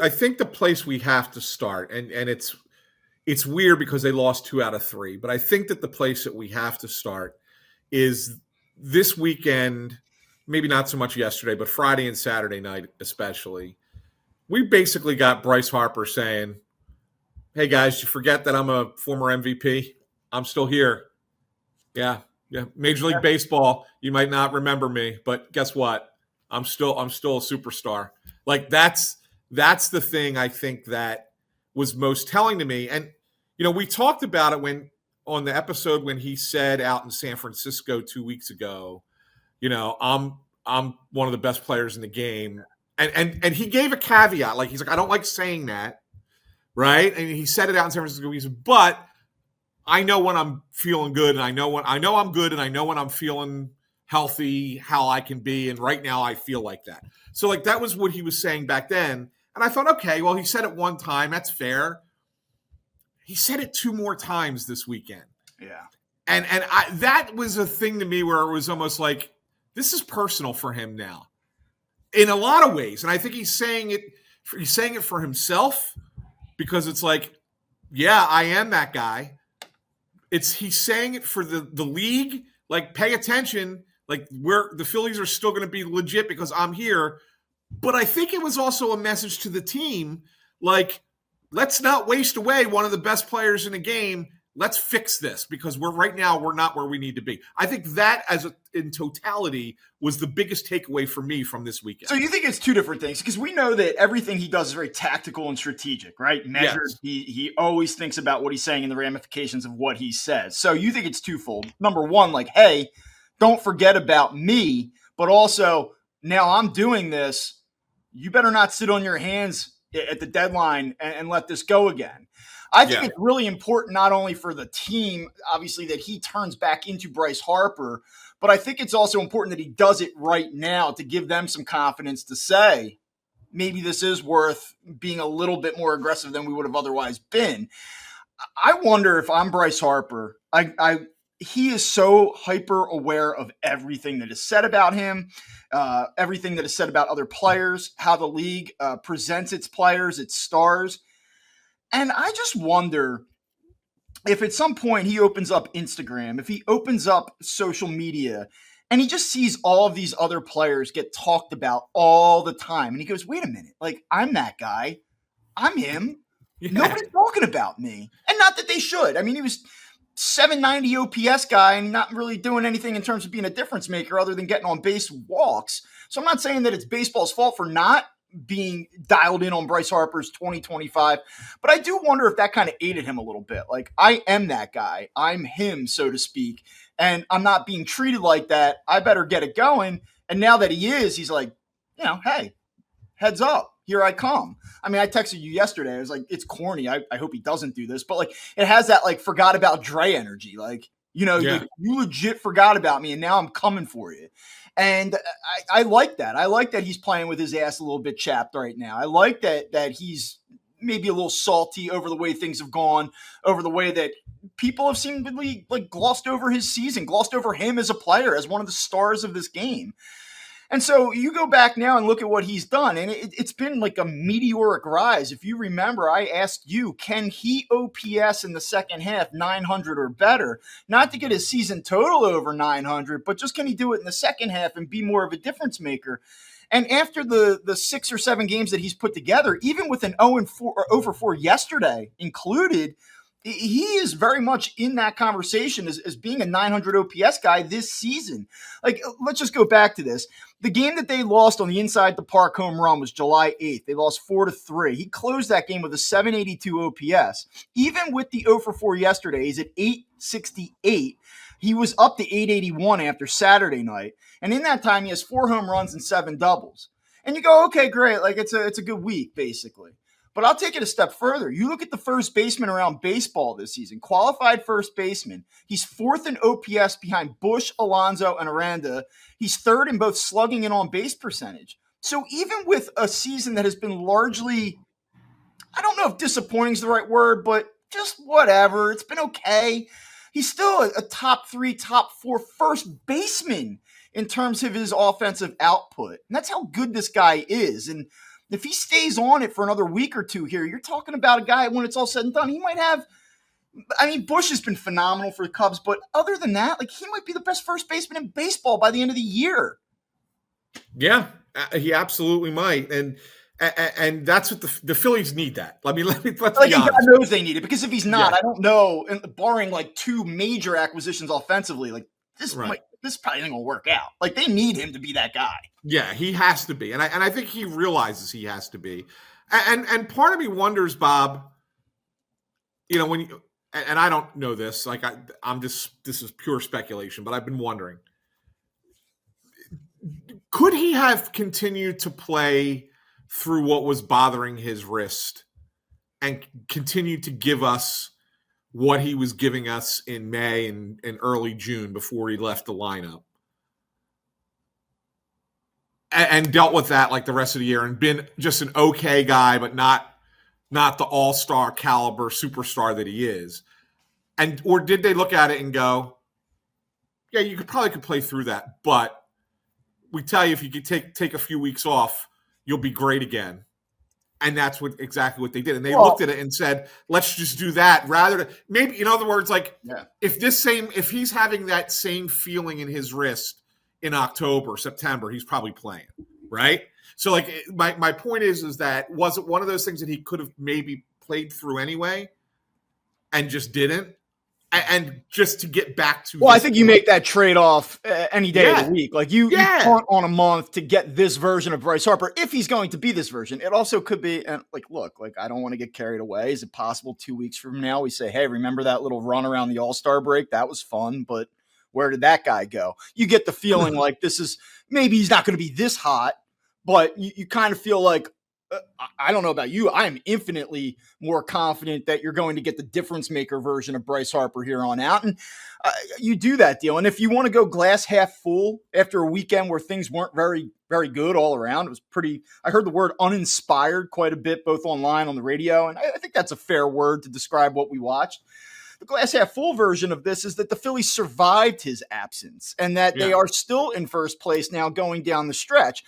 I think the place we have to start, and it's weird because they lost 2 out of 3, but I think that the place that we have to start is this weekend, maybe not so much yesterday, but Friday and Saturday night especially. We basically got Bryce Harper saying, "Hey guys, you forget that I'm a former MVP? I'm still here. Yeah, yeah. Major League Baseball, you might not remember me, but guess what? I'm still a superstar." Like that's the thing I think that was most telling to me. And we talked about it when on the episode when he said out in San Francisco 2 weeks ago, I'm one of the best players in the game. And he gave a caveat, like he's like, I don't like saying that, right? And he said it out in San Francisco. He said, but I know when I'm feeling good, and I know I'm good, and I know when I'm feeling healthy, how I can be. And right now I feel like that. So like that was what he was saying back then. And I thought, okay, well, he said it one time. That's fair. He said it 2 more times this weekend. Yeah. And that was a thing to me where it was almost like, this is personal for him now in a lot of ways. And I think he's saying it for himself because it's like, yeah, I am that guy. He's saying it for the league, like pay attention, like the Phillies are still going to be legit because I'm here. But I think it was also a message to the team, like, let's not waste away one of the best players in the game. Let's fix this because we're not where we need to be. I think that in totality was the biggest takeaway for me from this weekend. So you think it's 2 different things because we know that everything he does is very tactical and strategic, right? Measured. Yes. He always thinks about what he's saying and the ramifications of what he says. So you think it's twofold. Number one, like, hey, don't forget about me, but also now I'm doing this. You better not sit on your hands at the deadline and let this go again. I think it's really important not only for the team, obviously, that he turns back into Bryce Harper, but I think it's also important that he does it right now to give them some confidence to say, maybe this is worth being a little bit more aggressive than we would have otherwise been. I wonder if I'm Bryce Harper, he is so hyper aware of everything that is said about him, everything that is said about other players, how the league presents its players, its stars. And I just wonder if at some point he opens up Instagram, if he opens up social media, and he just sees all of these other players get talked about all the time. And he goes, wait a minute, like, I'm that guy. I'm him. Yeah. Nobody's talking about me. And not that they should. I mean, he was 790 OPS guy and not really doing anything in terms of being a difference maker other than getting on base walks. So I'm not saying that it's baseball's fault for not being dialed in on Bryce Harper's 2025, but I do wonder if that kind of aided him a little bit. Like, I am that guy. I'm him, so to speak, and I'm not being treated like that. I better get it going. And now that he is, he's like, hey, heads up. Here I come. I mean, I texted you yesterday. I was like, it's corny. I hope he doesn't do this. But, like, it has that, like, forgot about Dre energy. Like, you legit forgot about me, and now I'm coming for you. And I like that. I like that he's playing with his ass a little bit chapped right now. I like that he's maybe a little salty over the way things have gone, over the way that people have seemingly, like, glossed over his season, glossed over him as a player, as one of the stars of this game. And so you go back now and look at what he's done, and it's been like a meteoric rise. If you remember, I asked you, can he OPS in the second half 900 or better? Not to get his season total over 900, but just can he do it in the second half and be more of a difference maker? And after the 6 or 7 games that he's put together, even with an 0-4 or over 4 yesterday included, he is very much in that conversation as being a 900 OPS guy this season. Like, let's just go back to this. The game that they lost on the inside the park home run was July 8th. They lost 4-3. He closed that game with a 782 OPS. Even with the 0-4 yesterday, he's at 868. He was up to 881 after Saturday night. And in that time, he has 4 home runs and 7 doubles. And you go, okay, great. Like, it's a good week, basically. But I'll take it a step further. You look at the first baseman around baseball this season, qualified first baseman. He's 4th in OPS behind Bush, Alonso, and Aranda. He's 3rd in both slugging and on-base percentage. So even with a season that has been largely, I don't know if disappointing is the right word, but just whatever. It's been okay. He's still a top 3, top 4 first baseman in terms of his offensive output. And that's how good this guy is. And if he stays on it for another week or two here, you're talking about a guy when it's all said and done, he might have. I mean, Bush has been phenomenal for the Cubs, but other than that, like, he might be the best first baseman in baseball by the end of the year. Yeah, he absolutely might, and that's what the Phillies need. That let's like, be honest. God knows they need it, because if he's not, I don't know. And barring like two major acquisitions offensively, like this probably isn't gonna work out. Like, they need him to be that guy. Yeah, he has to be, and I think he realizes he has to be, and part of me wonders, Bob. You know, when you, and I don't know this, like I'm just, this is pure speculation, but I've been wondering, could he have continued to play through what was bothering his wrist and continued to give us what he was giving us in May and early June before he left the lineup, and dealt with that like the rest of the year and been just an okay guy, but not the all-star caliber superstar that he is? And or did they look at it and go, yeah, you could play through that, but we tell you, if you could take a few weeks off, you'll be great again. And that's exactly what they did. And they looked at it and said, let's just do that rather than, maybe, in other words, like, if he's having that same feeling in his wrist in October, September, he's probably playing, right? So, like, my point is that, was it one of those things that he could have maybe played through anyway and just didn't? And just to get back to, I think you make that trade-off any day of the week. Like, you punt on a month to get this version of Bryce Harper, if he's going to be this version. It also could be, and look, I don't want to get carried away. Is it possible 2 weeks from now we say, hey, remember that little run around the All-Star break? That was fun, but where did that guy go? You get the feeling like this is, maybe he's not going to be this hot, but you kind of feel like, I don't know about you, I am infinitely more confident that you're going to get the difference maker version of Bryce Harper here on out. And you do that deal. And if you want to go glass half full after a weekend where things weren't very, very good all around, it was pretty, I heard the word uninspired quite a bit, both online, on the radio. And I think that's a fair word to describe what we watched. The glass half full version of this is that the Phillies survived his absence and that they are still in first place now going down the stretch.